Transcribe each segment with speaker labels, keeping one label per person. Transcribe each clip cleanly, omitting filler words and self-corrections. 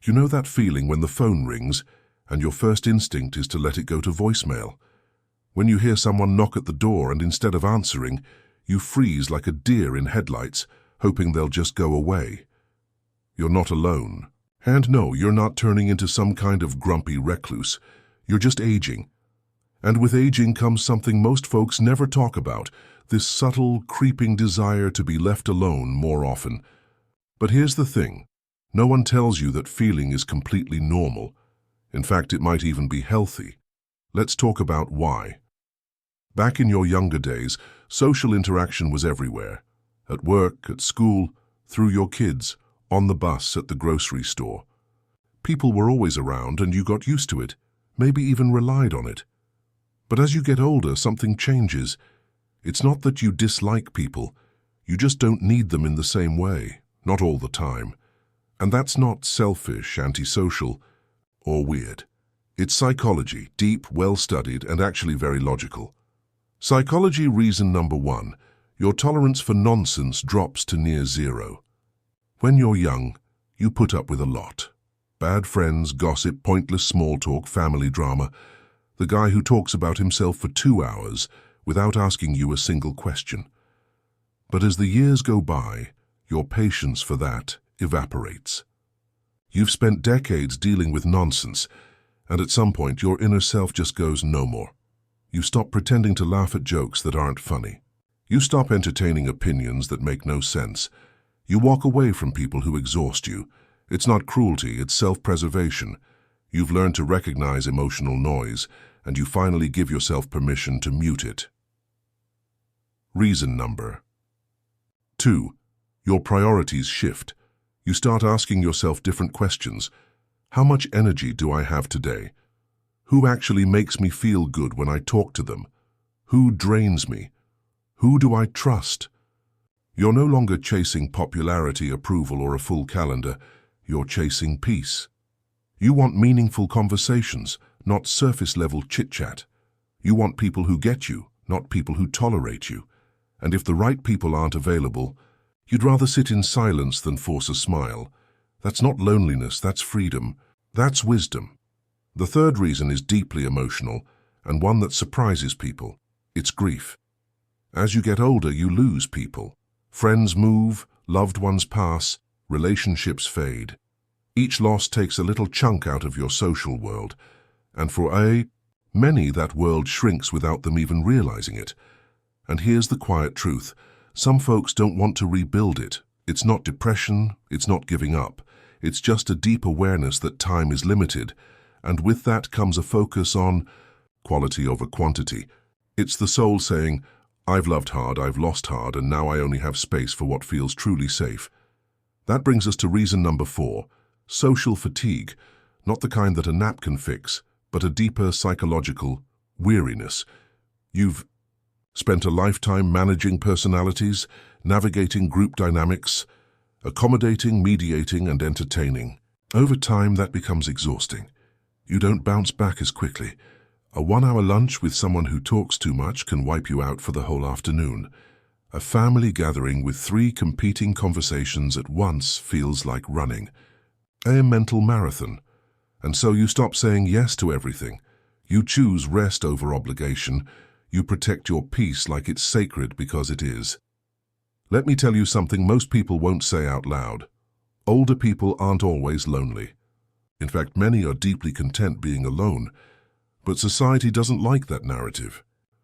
Speaker 1: You know that feeling when the phone rings and your first instinct is to let it go to voicemail? When you hear someone knock at the door and instead of answering, you freeze like a deer in headlights, hoping they'll just go away. You're not alone. And no, you're not turning into some kind of grumpy recluse. You're just aging. And with aging comes something most folks never talk about, this subtle, creeping desire to be left alone more often. But here's the thing. No one tells you that feeling is completely normal. In fact, it might even be healthy. Let's talk about why. Back in your younger days, social interaction was everywhere. At work, at school, through your kids, on the bus, at the grocery store. People were always around and you got used to it, maybe even relied on it. But as you get older, something changes. It's not that you dislike people, you just don't need them in the same way, not all the time. And that's not selfish, antisocial, or weird. It's psychology, deep, well-studied, and actually very logical. Psychology reason number 1, your tolerance for nonsense drops to near zero. When you're young, you put up with a lot. Bad friends, gossip, pointless small talk, family drama. The guy who talks about himself for 2 hours without asking you a single question. But as the years go by, your patience for that evaporates. You've spent decades dealing with nonsense, and at some point your inner self just goes no more. You stop pretending to laugh at jokes that aren't funny. You stop entertaining opinions that make no sense. You walk away from people who exhaust you. It's not cruelty, it's self-preservation. You've learned to recognize emotional noise, and you finally give yourself permission to mute it. Reason number 2. Your priorities shift. You start asking yourself different questions. How much energy do I have today? Who actually makes me feel good when I talk to them? Who drains me? Who do I trust? You're no longer chasing popularity, approval, or a full calendar. You're chasing peace. You want meaningful conversations, not surface-level chit-chat. You want people who get you, not people who tolerate you. And if the right people aren't available, you'd rather sit in silence than force a smile. That's not loneliness, that's freedom. That's wisdom. The third reason is deeply emotional, and one that surprises people. It's grief. As you get older, you lose people. Friends move, loved ones pass, relationships fade. Each loss takes a little chunk out of your social world, and for many that world shrinks without them even realizing it. And here's the quiet truth. Some folks don't want to rebuild it. It's not depression, it's not giving up. It's just a deep awareness that time is limited, and with that comes a focus on quality over quantity. It's the soul saying, I've loved hard, I've lost hard, and now I only have space for what feels truly safe. That brings us to reason number 4, social fatigue, not the kind that a nap can fix, but a deeper psychological weariness. You've spent a lifetime managing personalities, navigating group dynamics, accommodating, mediating, and entertaining. Over time, that becomes exhausting. You don't bounce back as quickly. A 1-hour lunch with someone who talks too much can wipe you out for the whole afternoon. A family gathering with 3 competing conversations at once feels like running. A mental marathon. And so you stop saying yes to everything. You choose rest over obligation. You protect your peace like it's sacred because it is. Let me tell you something most people won't say out loud. Older people aren't always lonely. In fact, many are deeply content being alone. But society doesn't like that narrative.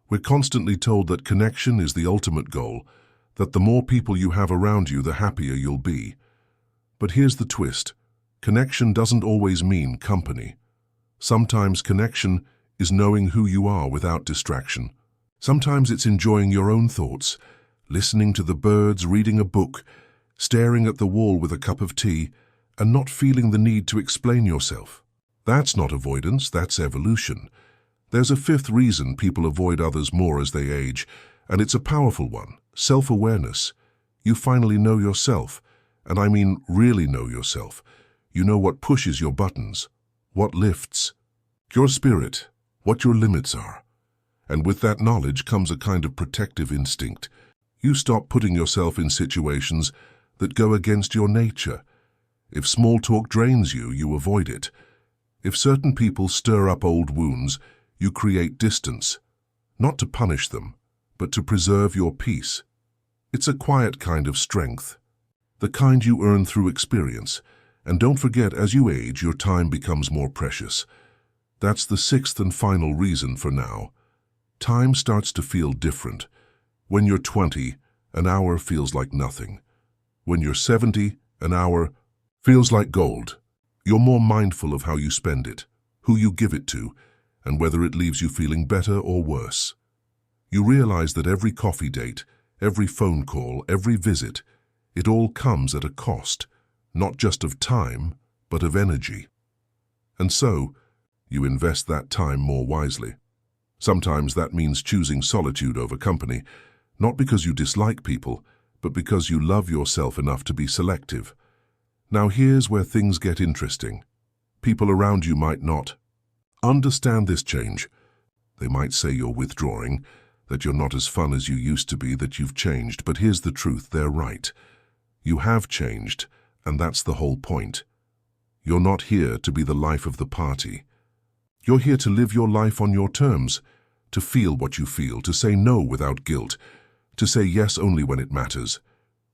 Speaker 1: We're constantly told that connection is the ultimate goal, that the more people you have around you, the happier you'll be. But here's the twist. Connection doesn't always mean company. Sometimes connection is knowing who you are without distraction. Sometimes it's enjoying your own thoughts, listening to the birds, reading a book, staring at the wall with a cup of tea, and not feeling the need to explain yourself. That's not avoidance, that's evolution. There's a 5th reason people avoid others more as they age, and it's a powerful one, self-awareness. You finally know yourself, and I mean really know yourself. You know what pushes your buttons, what lifts your spirit, what your limits are. And with that knowledge comes a kind of protective instinct. You stop putting yourself in situations that go against your nature. If small talk drains you, you avoid it. If certain people stir up old wounds, you create distance, not to punish them, but to preserve your peace. It's a quiet kind of strength, the kind you earn through experience. And don't forget, as you age, your time becomes more precious. That's the sixth and final reason for now. Time starts to feel different. When you're 20, an hour feels like nothing. When you're 70, an hour feels like gold. You're more mindful of how you spend it, who you give it to, and whether it leaves you feeling better or worse. You realize that every coffee date, every phone call, every visit, it all comes at a cost, not just of time, but of energy. And so, you invest that time more wisely. Sometimes that means choosing solitude over company, not because you dislike people, but because you love yourself enough to be selective. Now here's where things get interesting. People around you might not understand this change. They might say you're withdrawing, that you're not as fun as you used to be, that you've changed, but here's the truth, they're right. You have changed, and that's the whole point. You're not here to be the life of the party. You're here to live your life on your terms, to feel what you feel, to say no without guilt, to say yes only when it matters.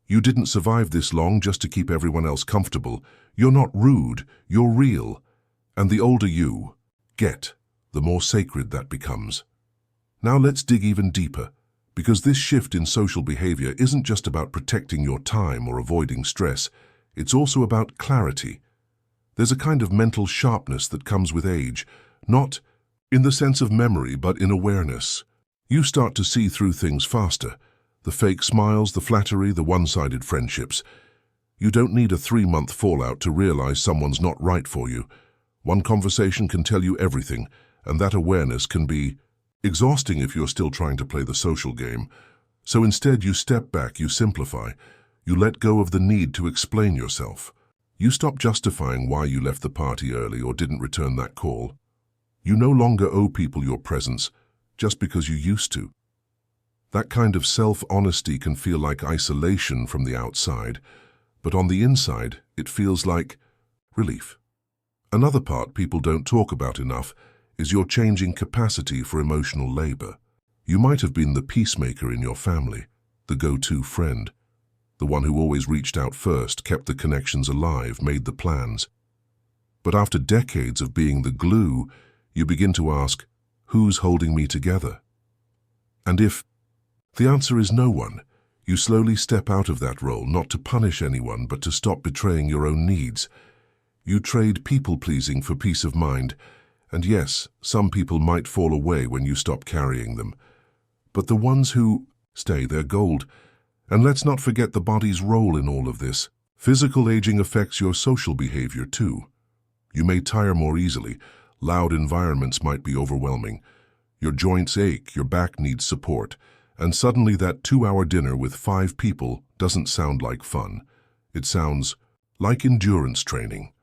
Speaker 1: You didn't survive this long just to keep everyone else comfortable. You're not rude, you're real. And the older you get, the more sacred that becomes. Now let's dig even deeper, because this shift in social behavior isn't just about protecting your time or avoiding stress. It's also about clarity. There's a kind of mental sharpness that comes with age, not in the sense of memory, but in awareness. You start to see through things faster. The fake smiles, the flattery, the one-sided friendships. You don't need a 3-month fallout to realize someone's not right for you. One conversation can tell you everything, and that awareness can be exhausting if you're still trying to play the social game. So instead, you step back, you simplify. You let go of the need to explain yourself. You stop justifying why you left the party early or didn't return that call. You no longer owe people your presence just because you used to. That kind of self-honesty can feel like isolation from the outside, but on the inside, it feels like relief. Another part people don't talk about enough is your changing capacity for emotional labor. You might have been the peacemaker in your family, the go-to friend, the one who always reached out first, kept the connections alive, made the plans. But after decades of being the glue, you begin to ask, who's holding me together? And if the answer is no one, you slowly step out of that role, not to punish anyone, but to stop betraying your own needs. You trade people-pleasing for peace of mind, and yes, some people might fall away when you stop carrying them. But the ones who stay, they're gold. And let's not forget the body's role in all of this. Physical aging affects your social behavior too. You may tire more easily. Loud environments might be overwhelming. Your joints ache, your back needs support, and suddenly that 2-hour dinner with 5 people doesn't sound like fun. It sounds like endurance training.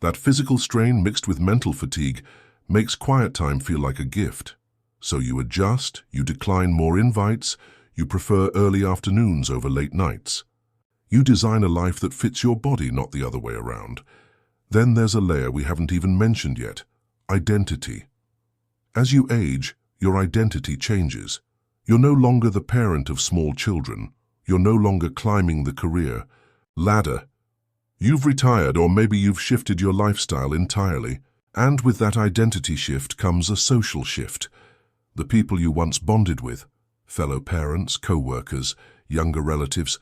Speaker 1: That physical strain mixed with mental fatigue makes quiet time feel like a gift. So you adjust, you decline more invites, you prefer early afternoons over late nights. You design a life that fits your body, not the other way around. Then there's a layer we haven't even mentioned yet: identity. As you age, your identity changes. You're no longer the parent of small children. You're no longer climbing the career ladder. You've retired, or maybe you've shifted your lifestyle entirely. And with that identity shift comes a social shift. The people you once bonded with, fellow parents, co-workers, younger relatives,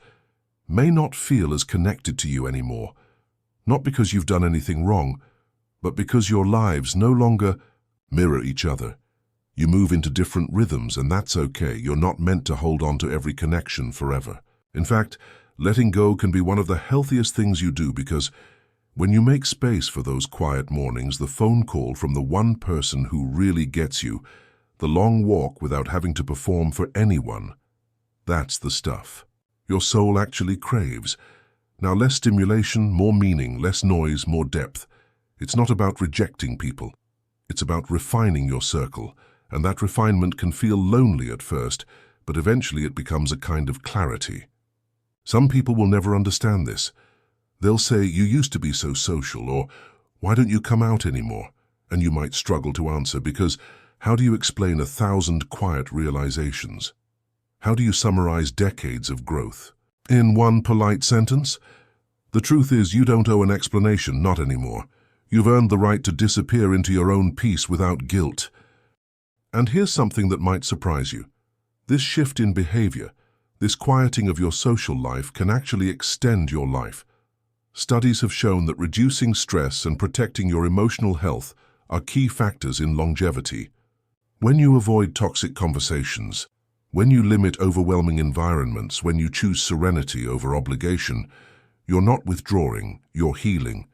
Speaker 1: may not feel as connected to you anymore. Not because you've done anything wrong, but because your lives no longer mirror each other. You move into different rhythms, and that's okay. You're not meant to hold on to every connection forever. In fact, letting go can be one of the healthiest things you do, because when you make space for those quiet mornings, the phone call from the one person who really gets you, the long walk without having to perform for anyone, that's the stuff your soul actually craves. Now, less stimulation, more meaning, less noise, more depth. It's not about rejecting people. It's about refining your circle, and that refinement can feel lonely at first, but eventually it becomes a kind of clarity. Some people will never understand this. They'll say, "You used to be so social," or "Why don't you come out anymore?" And you might struggle to answer because how do you explain 1,000 quiet realizations? How do you summarize decades of growth? In one polite sentence? The truth is you don't owe an explanation, not anymore. You've earned the right to disappear into your own peace without guilt. And here's something that might surprise you. This shift in behavior, this quieting of your social life can actually extend your life. Studies have shown that reducing stress and protecting your emotional health are key factors in longevity. When you avoid toxic conversations, when you limit overwhelming environments, when you choose serenity over obligation, you're not withdrawing, you're healing.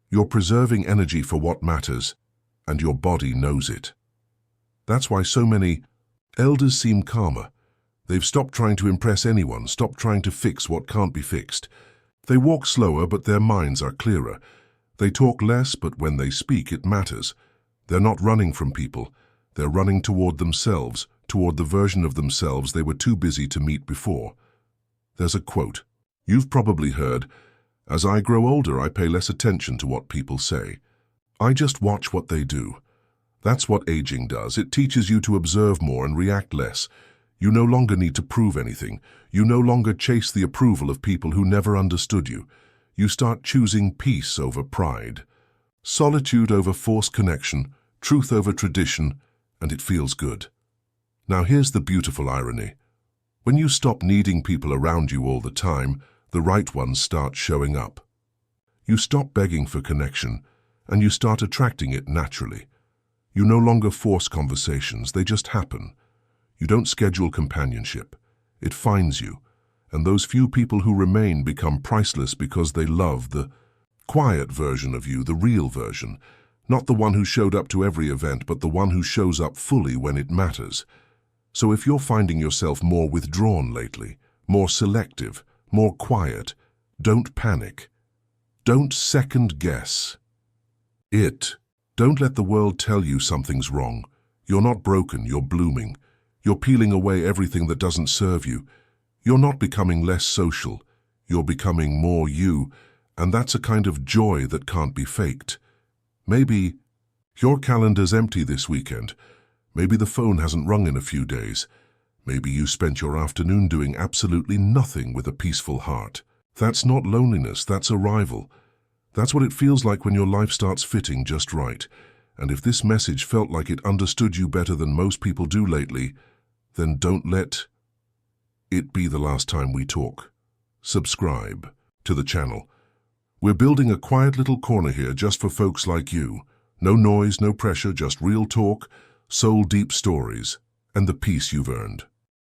Speaker 1: You're preserving energy for what matters, and your body knows it. That's why so many elders seem calmer. They've stopped trying to impress anyone, stopped trying to fix what can't be fixed. They walk slower, but their minds are clearer. They talk less, but when they speak, it matters. They're not running from people. They're running toward themselves, toward the version of themselves they were too busy to meet before. There's a quote. You've probably heard, "As I grow older, I pay less attention to what people say. I just watch what they do." That's what aging does. It teaches you to observe more and react less. You no longer need to prove anything. You no longer chase the approval of people who never understood you. You start choosing peace over pride, solitude over forced connection, truth over tradition, and it feels good. Now here's the beautiful irony. When you stop needing people around you all the time, the right ones start showing up. You stop begging for connection, and you start attracting it naturally. You no longer force conversations, they just happen. You don't schedule companionship. It finds you, and those few people who remain become priceless because they love the quiet version of you, the real version, not the one who showed up to every event, but the one who shows up fully when it matters. So if you're finding yourself more withdrawn lately, more selective, more quiet, don't panic. Don't second guess it. Don't let the world tell you something's wrong. You're not broken, you're blooming. You're peeling away everything that doesn't serve you. You're not becoming less social. You're becoming more you, and that's a kind of joy that can't be faked. Maybe your calendar's empty this weekend. Maybe the phone hasn't rung in a few days. Maybe you spent your afternoon doing absolutely nothing with a peaceful heart. That's not loneliness, that's arrival. That's what it feels like when your life starts fitting just right. And if this message felt like it understood you better than most people do lately, then don't let it be the last time we talk. Subscribe to the channel. We're building a quiet little corner here just for folks like you. No noise, no pressure, just real talk, soul-deep stories, and the peace you've earned.